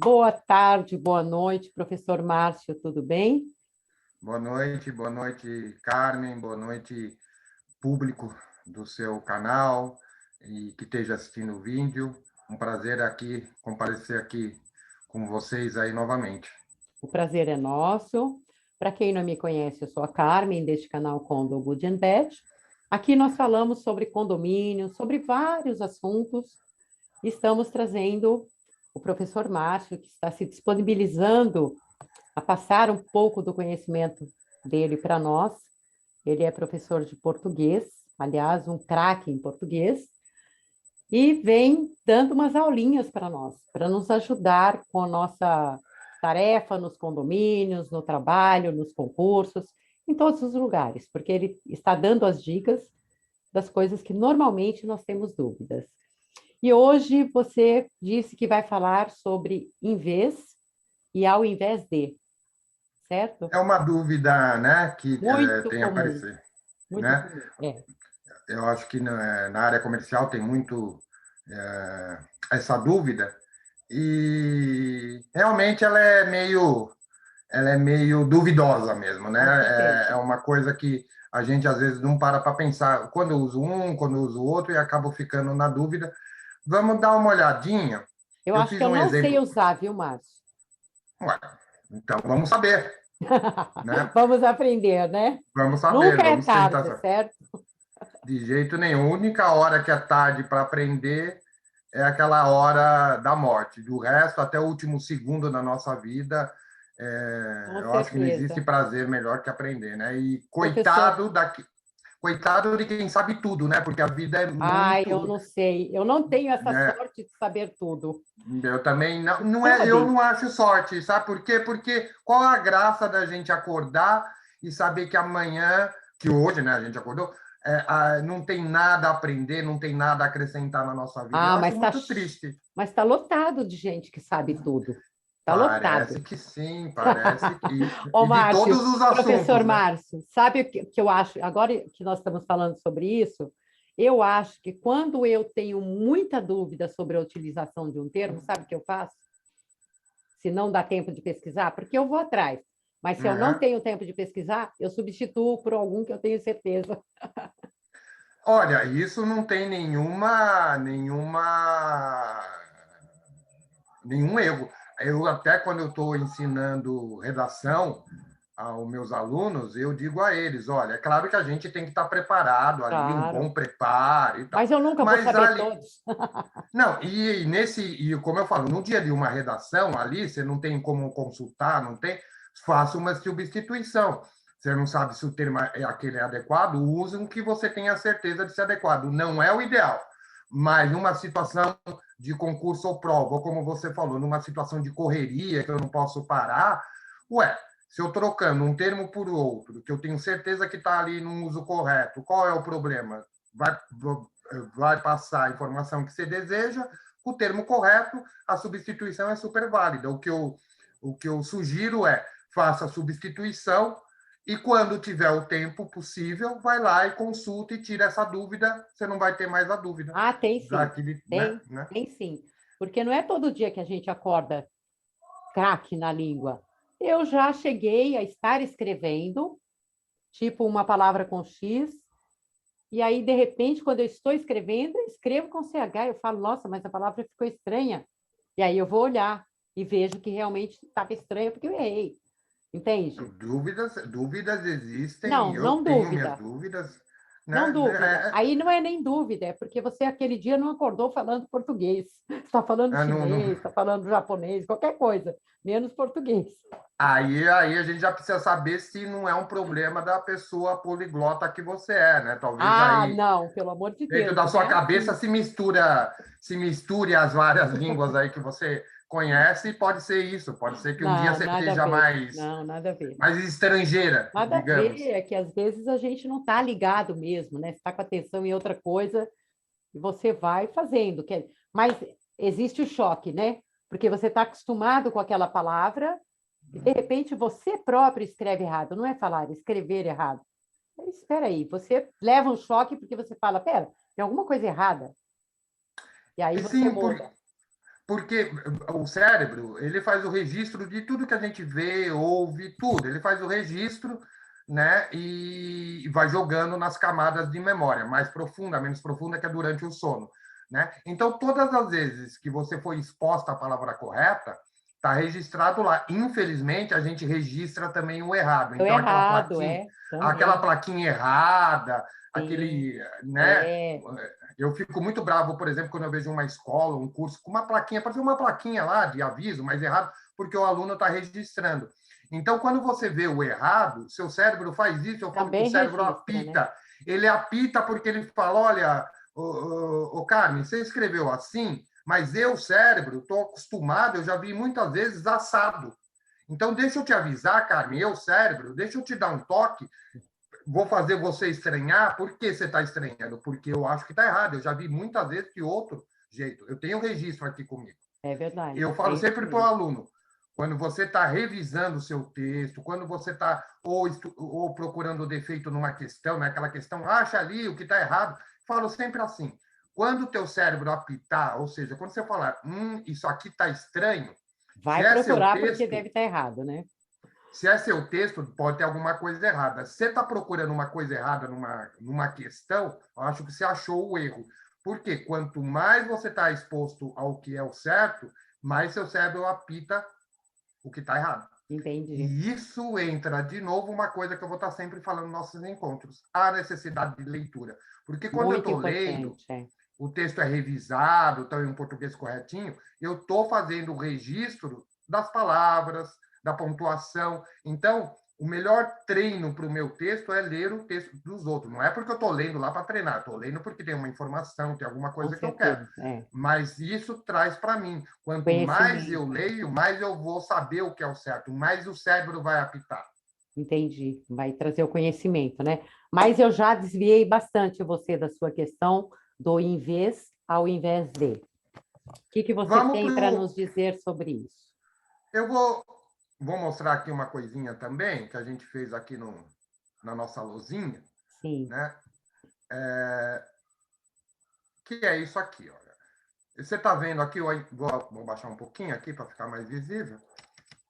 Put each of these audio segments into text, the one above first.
Boa tarde, boa noite, professor Márcio, tudo bem? Boa noite, Carmen, boa noite, público do seu canal e que esteja assistindo o vídeo. Um prazer aqui comparecer aqui com vocês aí novamente. O prazer é nosso. Para quem não me conhece, eu sou a Carmen, deste canal Condo Good and Bad. Aqui nós falamos sobre condomínio, sobre vários assuntos. Estamos trazendo o professor Márcio, que está se disponibilizando a passar um pouco do conhecimento dele para nós. Ele é professor de português, aliás, um craque em português, e vem dando umas aulinhas para nós, para nos ajudar com a nossa tarefa nos condomínios, no trabalho, nos concursos, em todos os lugares, porque ele está dando as dicas das coisas que normalmente nós temos dúvidas. E hoje você disse que vai falar sobre em vez e ao invés de, certo? É uma dúvida, né, que Muito tem comum, aparecido, muito né? comum. É. Eu acho que na área comercial tem muito essa dúvida e realmente ela é meio duvidosa mesmo, né? Com É certeza. uma coisa que a gente às vezes não para pensar quando eu uso um, quando eu uso o outro e acabo ficando na dúvida. Vamos dar uma olhadinha. Eu Eu acho que fiz eu um não sei exemplo. usar, viu, Márcio? Ué, então vamos saber, né? Vamos aprender, né? Vamos Nunca saber, é vamos tentar tarde, saber. certo? De jeito nenhum. A única hora que é tarde para aprender é aquela hora da morte. Do resto, até o último segundo da nossa vida, Com eu acho que não existe certeza. prazer melhor que aprender, né? E Professor, coitado de quem sabe tudo, né? Porque a vida é ai, eu muito, não sei. Eu não tenho essa né? sorte de saber tudo. Eu também não é, eu Sabe? não acho sorte, sabe por quê? Porque qual a graça da gente acordar e saber que amanhã, que hoje, né, a gente acordou, não tem nada a aprender, não tem nada a acrescentar na nossa vida. Eu Ah, acho muito triste. mas tá lotado de gente que sabe tudo. Tá Parece lotado. que sim, parece que. Ô, E de Márcio, todos os professor assuntos, né? Márcio, sabe o que eu acho? Agora que nós estamos falando sobre isso, eu acho que quando eu tenho muita dúvida sobre a utilização de um termo, sabe o que eu faço? Se não dá tempo de pesquisar, porque eu vou atrás. Mas se eu não Uhum. tenho tempo de pesquisar, eu substituo por algum que eu tenho certeza. Olha, isso não tem nenhum erro. Eu até quando eu estou ensinando redação aos meus alunos, eu digo a eles, olha, é claro que a gente tem que estar preparado ali, um Claro. bom preparo e tal. Mas eu nunca vou Mas saber ali, todos. não, e como eu falo, no dia de uma redação ali, você não tem como consultar, não tem, faça uma substituição. Você não sabe se o termo é aquele adequado, use um que você tenha certeza de ser adequado. Não é o ideal, mas numa situação de concurso ou prova, ou como você falou, numa situação de correria que eu não posso parar, ué, se eu trocando um termo por outro, que eu tenho certeza que está ali no uso correto, qual é o problema? Vai passar a informação que você deseja, o termo correto, a substituição é super válida. O que eu sugiro é faça a substituição e quando tiver o tempo possível, vai lá e consulta e tira essa dúvida, você não vai ter mais a dúvida. Ah, tem sim. Daquele, né? Tem, tem sim. Porque não é todo dia que a gente acorda craque na língua. Eu já cheguei a estar escrevendo, tipo uma palavra com X, e aí, de repente, quando eu estou escrevendo, eu escrevo com CH, eu falo, nossa, mas a palavra ficou estranha. E aí eu vou olhar e vejo que realmente estava estranha porque eu errei. Entende? Dúvidas existem, Não, eu não tenho minhas dúvida. dúvidas, Não né? dúvida. Aí não é nem dúvida, é porque você aquele dia não acordou falando português. Está falando Não, não, chinês, está falando japonês, qualquer coisa, menos português. aí a gente já precisa saber se não é um problema da pessoa poliglota que você é, né? Talvez Ah, aí não, pelo amor de dentro Deus, da não é sua cabeça assim. se misture as várias línguas aí que você conhece e pode ser isso, pode ser que um dia Não, você nada a esteja ver. mais Não, nada a ver. mais estrangeira, Nada a ver, digamos. é que às vezes a gente não está ligado mesmo, né? Você está com atenção em outra coisa e você vai fazendo. Mas existe o choque, né? Porque você está acostumado com aquela palavra e, de repente, você próprio escreve errado. Não é falar, é escrever errado. Espera aí, você leva um choque porque você fala, pera, tem alguma coisa errada. E aí você Sim, muda. Porque o cérebro, ele faz o registro de tudo que a gente vê, ouve, tudo. Ele faz o registro, né? E vai jogando nas camadas de memória, mais profunda, menos profunda, que é durante o sono, né? Então, todas as vezes que você foi exposta à palavra correta, está registrado lá. Infelizmente, a gente registra também o errado. Deu Então, errado, aquela também. plaquinha errada, Sim, aquele, né? é, Eu fico muito bravo, por exemplo, quando eu vejo uma escola, um curso com uma plaquinha, para ver uma plaquinha lá de aviso, mas errado, porque o aluno está registrando. Então, quando você vê o errado, seu cérebro faz isso, eu falo que o também cérebro registra, né? apita. Ele apita porque ele fala: olha, Carmen, você escreveu assim, mas eu, cérebro, estou acostumado, eu já vi muitas vezes assado. Então, deixa eu te avisar, Carmen, eu, cérebro, deixa eu te dar um toque, vou fazer você estranhar. Por que você está estranhando? Porque eu acho que está errado. Eu já vi muitas vezes de outro jeito. Eu tenho registro aqui comigo. É verdade, Eu é falo isso sempre para o mesmo. aluno, quando você está revisando o seu texto, quando você está ou procurando defeito numa questão, naquela questão, acha ali o que está errado, falo sempre assim, quando o teu cérebro apitar, ou seja, quando você falar, isso aqui está estranho, se Vai é seu procurar porque texto, deve estar errado, né? se é seu texto, pode ter alguma coisa errada. Se você está procurando uma coisa errada numa questão, eu acho que você achou o erro. Porque quanto mais você está exposto ao que é o certo, mais seu cérebro apita o que está errado. Entendi. E isso entra, de novo, uma coisa que eu vou estar sempre falando nos nossos encontros, a necessidade de leitura. Porque quando eu Muito estou lendo, importante, é. o texto é revisado, está em português corretinho, eu estou fazendo o registro das palavras, da pontuação. Então, o melhor treino para o meu texto é ler o texto dos outros. Não é porque eu estou lendo lá para treinar, estou lendo porque tem uma informação, tem alguma Com coisa que eu quero. certeza, é. Mas isso traz para mim. Quanto mais eu Conhecimento, leio, mais eu vou saber o que é o certo, mais o cérebro vai apitar. entendi. Vai trazer o conhecimento, né? Mas eu já desviei bastante você da sua questão do em vez ao invés de. O que você Vamos tem para para o. nos dizer sobre isso? Eu vou mostrar aqui uma coisinha também que a gente fez aqui na nossa luzinha, Sim, né? Que é isso aqui, olha. Você está vendo aqui, vou baixar um pouquinho aqui para ficar mais visível.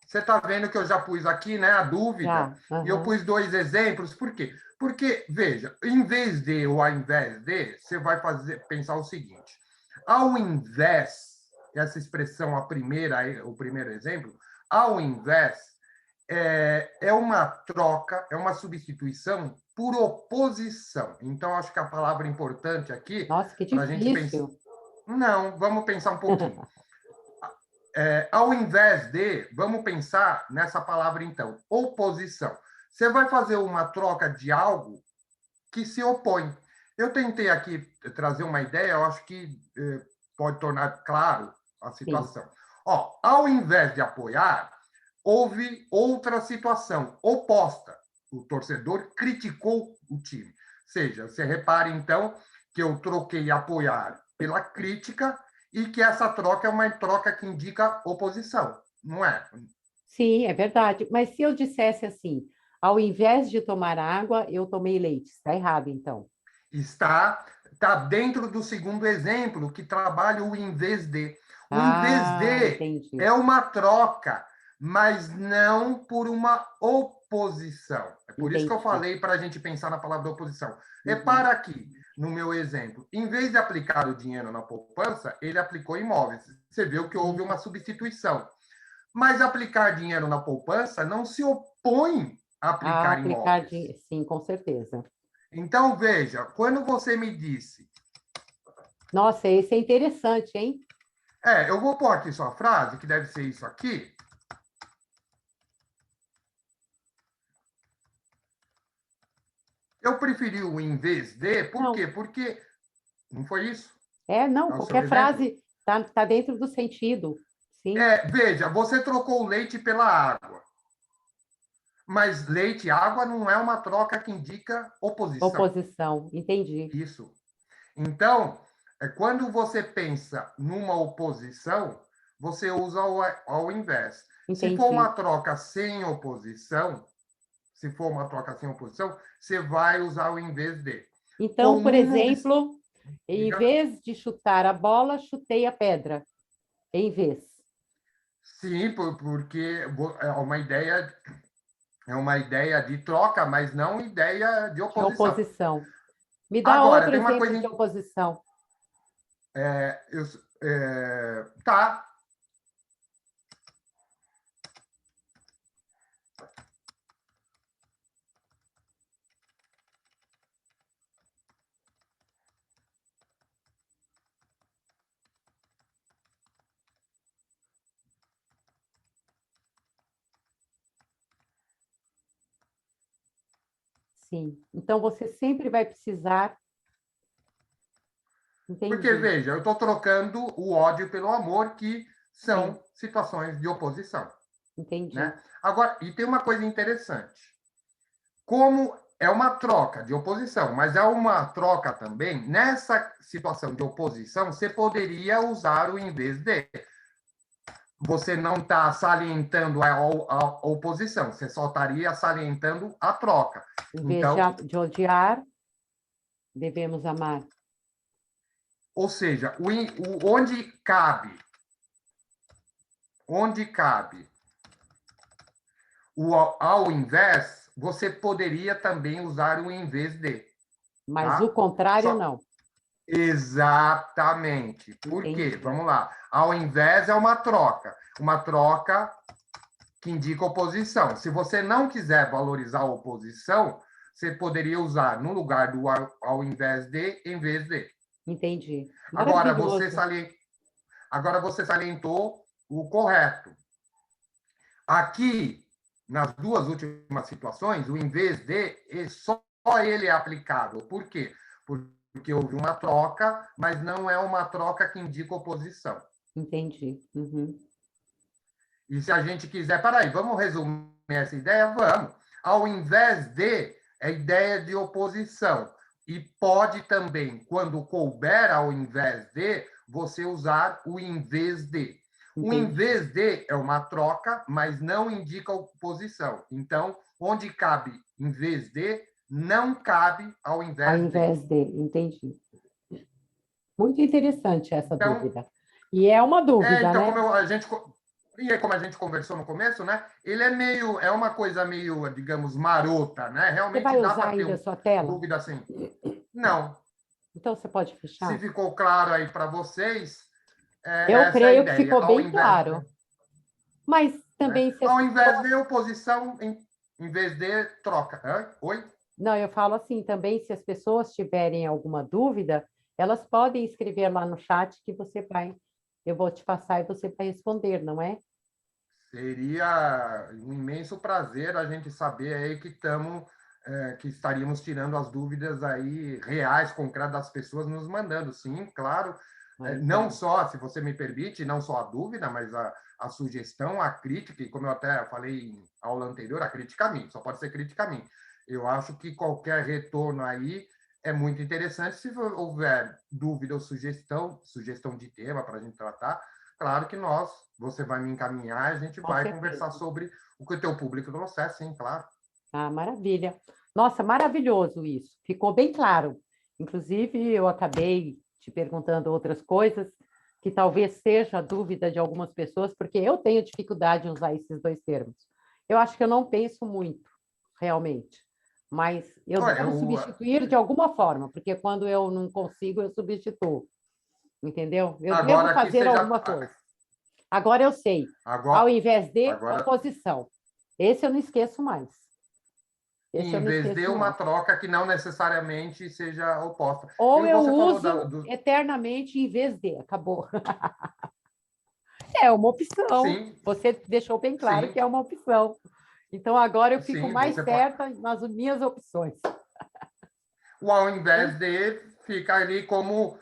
Você está vendo que eu já pus aqui, né, a dúvida, já. e eu Aham. pus dois exemplos. Por quê? Porque, veja, em vez de ou ao invés de, você vai pensar o seguinte: ao invés, essa expressão, o primeiro exemplo, ao invés é uma troca, é uma substituição por oposição. Então, acho que a palavra importante aqui, Nossa, que para a gente pensar. difícil. Não, vamos pensar um pouquinho. Ao invés de, vamos pensar nessa palavra então, oposição. Você vai fazer uma troca de algo que se opõe. Eu tentei aqui trazer uma ideia, eu acho que pode tornar claro a Sim. situação. Ó, ao invés de apoiar, houve outra situação oposta. O torcedor criticou o time. Ou seja, você repare então que eu troquei apoiar pela crítica e que essa troca é uma troca que indica oposição, não é? Sim, é verdade. Mas se eu dissesse assim, ao invés de tomar água, eu tomei leite, está errado, então. Está dentro do segundo exemplo, que trabalha o em vez de. O em vez Ah, de entendi. é uma troca, mas não por uma oposição. É por isso que eu Entendi. falei para a gente pensar na palavra oposição. Uhum. Repara aqui, no meu exemplo, em vez de aplicar o dinheiro na poupança, ele aplicou imóveis. Você viu que houve uma substituição. Mas aplicar dinheiro na poupança não se opõe a Ah, aplicar aplicar imóveis. de... Sim, com certeza. Então, veja, quando você me disse. Nossa, esse é interessante, hein? Eu vou pôr aqui sua frase, que deve ser isso aqui. Eu preferi o em vez de, por Não, quê? Porque não foi isso? não, É o seu qualquer exemplo? frase tá dentro do sentido. Sim, Veja, você trocou o leite pela água, mas leite e água não é uma troca que indica oposição. oposição, entendi, Isso. Então, quando você pensa numa oposição, você usa ao invés. Se for uma entendi. troca sem oposição, você vai usar o em vez de. Então, por Comum, exemplo, em diga, vez de chutar a bola, chutei a pedra. em vez. Sim, porque é uma ideia de troca, mas não ideia de De oposição. oposição. Me dá Agora, outro tem uma exemplo coisa. de oposição. Tá. Sim. Então, você sempre vai precisar. Porque, Entendi, veja, eu estou trocando o ódio pelo amor, que sim, são situações de oposição. entendi. Né? Agora, e tem uma coisa interessante. Como é uma troca de oposição, mas é uma troca também, nessa situação de oposição, você poderia usar o em vez de. Você não está salientando a oposição, você só estaria salientando a troca. Em vez Então, de odiar, devemos amar. ou seja, onde cabe o ao invés, você poderia também usar o em vez de, Mas o tá? contrário, Só, não. exatamente. Por quê? Entendi. Vamos lá. Ao invés é uma troca que indica oposição. Se você não quiser valorizar a oposição, você poderia usar no lugar do ao invés de, em vez de. Entendi. Agora Maravilhoso. agora você salientou o correto. Aqui, nas duas últimas situações, o em vez de, só ele é aplicável. Por quê? Porque houve uma troca, mas não é uma troca que indica oposição. Entendi. Uhum. E se a gente quiser, peraí, vamos resumir essa ideia? Vamos. Ao invés de, é ideia de oposição. E pode também, quando couber ao invés de, você usar o em vez de. O em Entendi. vez de é uma troca, mas não indica oposição. Então, onde cabe em vez de, não cabe ao Ao invés de. invés de, entendi. Muito interessante essa Então, dúvida. E é uma dúvida, então né? e aí, como a gente conversou no começo, né? Ele é uma coisa meio, digamos, marota, né? Você Realmente vai dá usar para ter ainda a sua tela? dúvida assim. Não. Então, você pode Se fechar? ficou claro aí para vocês, Eu essa é a creio que ideia. ficou bem claro. Mas Né? também, se as Ao invés pessoas. de oposição, em vez de troca. Oi? Não, eu falo assim também, se as pessoas tiverem alguma dúvida, elas podem escrever lá no chat que você vai. Eu vou te passar e você vai responder, não é? Seria um imenso prazer a gente saber aí que estaríamos tirando as dúvidas aí reais, concretas das pessoas nos mandando. Sim, claro. Ah, Não então, só, se você me permite, não só a dúvida, mas a sugestão, a crítica, e como eu até falei em aula anterior, a crítica a mim, só pode ser crítica a mim. Eu acho que qualquer retorno aí é muito interessante. Se houver dúvida ou sugestão de tema para a gente tratar, claro que você vai me encaminhar, a gente com vai conversar certeza. sobre o que o teu público trouxer, sim, claro. Ah, maravilha. Nossa, maravilhoso isso. Ficou bem claro. Inclusive, eu acabei te perguntando outras coisas que talvez seja a dúvida de algumas pessoas, porque eu tenho dificuldade em usar esses dois termos. Eu acho que eu não penso muito, realmente, mas eu Olha, devo substituir de alguma forma, porque quando eu não consigo, eu substituo, entendeu? Eu devo agora que fazer você já. alguma coisa. Agora eu sei, ao Agora, invés de agora, oposição. Esse eu não esqueço mais. Esse eu em não vez de esqueço uma mais. troca que não necessariamente seja oposta. Ou E eu você falou uso do. eternamente em vez de, acabou. É uma opção. Sim, Você deixou bem claro sim, que é uma opção. Então agora eu fico sim, mais você pode. certa nas minhas opções. O ao Né? invés de fica ali como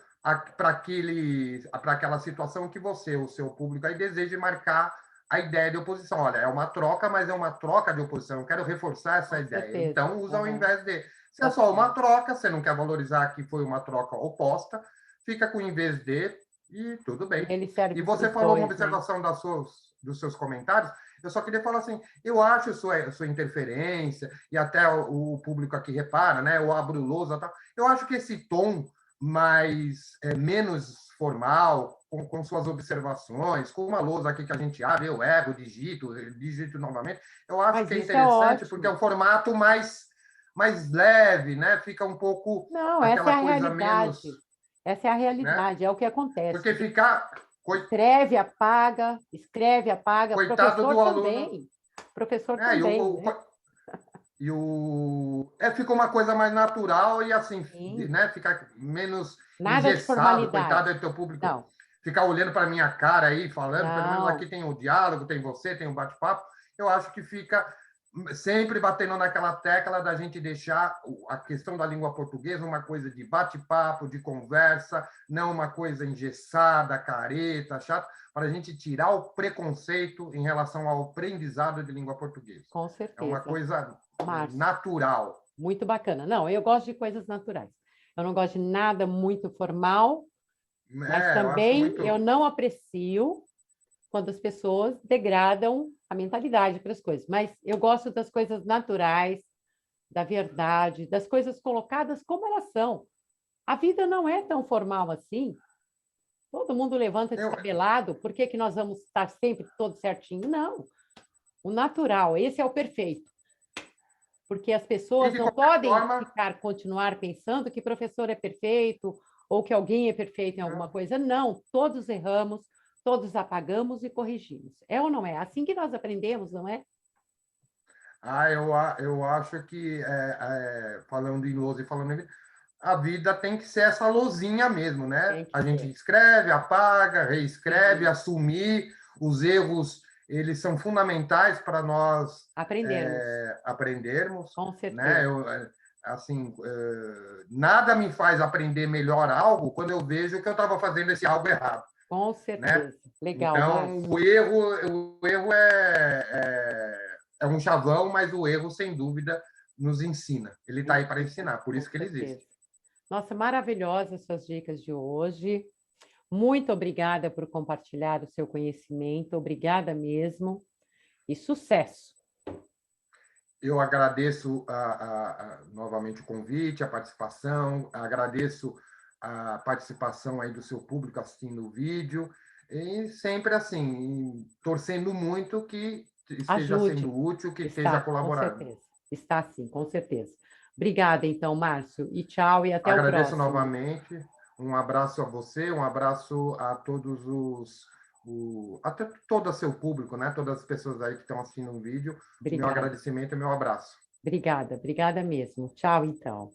para aquela situação que você, o seu público aí deseja marcar a ideia de oposição. Olha, é uma troca, mas é uma troca de oposição. Eu quero reforçar essa Com ideia. certeza. Então, usa ao Aham. invés de. Se é só uma Ok. troca, você não quer valorizar que foi uma troca oposta, fica com em vez de e tudo E bem. ele E serve para você os falou uma dois, né? observação dos seus comentários. Eu só queria falar assim, eu acho sua interferência, e até o público aqui repara, né? Eu abro lousa, tal. Eu acho que esse tom menos formal, com suas observações, com uma lousa aqui que a gente abre, eu erro, digito novamente. Eu acho Mas que é isso é interessante, porque é ótimo. um formato mais leve, né? Fica um pouco Não, essa é aquela a coisa menos, realidade. Essa é a né? realidade, é o que acontece. Porque ficar Escreve, apaga, coitado professor do aluno, também. Professor né? também, né? Fica uma coisa mais natural e assim, Sim, né? Fica menos nada de engessado, coitado formalidade. do teu público. Não, Ficar olhando para minha cara aí, falando, pelo menos aqui não, tem o diálogo, tem você, tem o bate-papo. Eu acho que fica sempre batendo naquela tecla da gente deixar a questão da língua portuguesa uma coisa de bate-papo, de conversa, não uma coisa engessada, careta, chata, para a gente tirar o preconceito em relação ao aprendizado de língua portuguesa. com É uma certeza. coisa Márcio, natural. muito bacana. Não, eu gosto de coisas naturais. Eu não gosto de nada muito formal, mas Eu acho também eu muito. não aprecio quando as pessoas degradam a mentalidade para as coisas. Mas eu gosto das coisas naturais, da verdade, das coisas colocadas como elas são. A vida não é tão formal assim. Todo mundo levanta Eu, descabelado, por que que nós vamos estar sempre todo certinho? Não. O natural, esse é o perfeito. Porque as e pessoas de não qualquer podem forma, continuar pensando que professor é perfeito ou que alguém é perfeito em alguma coisa. Não, todos erramos, todos apagamos e corrigimos. É ou não é? Assim que nós aprendemos, não é? eu acho que, falando em lousa e falando em a vida tem que ser essa lousinha mesmo, né? Tem que A gente ser. escreve, apaga, reescreve, Sim, assumir os erros, eles são fundamentais para nós aprendermos, aprendermos, com né? certeza. Assim, nada me faz aprender melhor algo quando eu vejo que eu estava fazendo esse algo errado, Com né? certeza. Legal, Então, Márcio. o erro é um chavão, mas o erro, sem dúvida, nos ensina. Ele está aí para Ensina, ensinar, por com isso que ele existe. certeza. Nossa, maravilhosas suas dicas de hoje. Muito obrigada por compartilhar o seu conhecimento. Obrigada mesmo. E sucesso. Eu agradeço novamente o convite, a participação, agradeço a participação aí do seu público assistindo o vídeo, e sempre assim, torcendo muito que esteja sendo Ajude. útil, que esteja Está, com colaborando. certeza. Está sim, com certeza. Obrigada, então, Márcio. E tchau, e até o Agradeço próximo. novamente, um abraço a você, um abraço a todos até todo o seu público, né? Todas as pessoas aí que estão assistindo o vídeo. Meu Obrigada. agradecimento e meu abraço. Obrigada, obrigada mesmo. Tchau, então.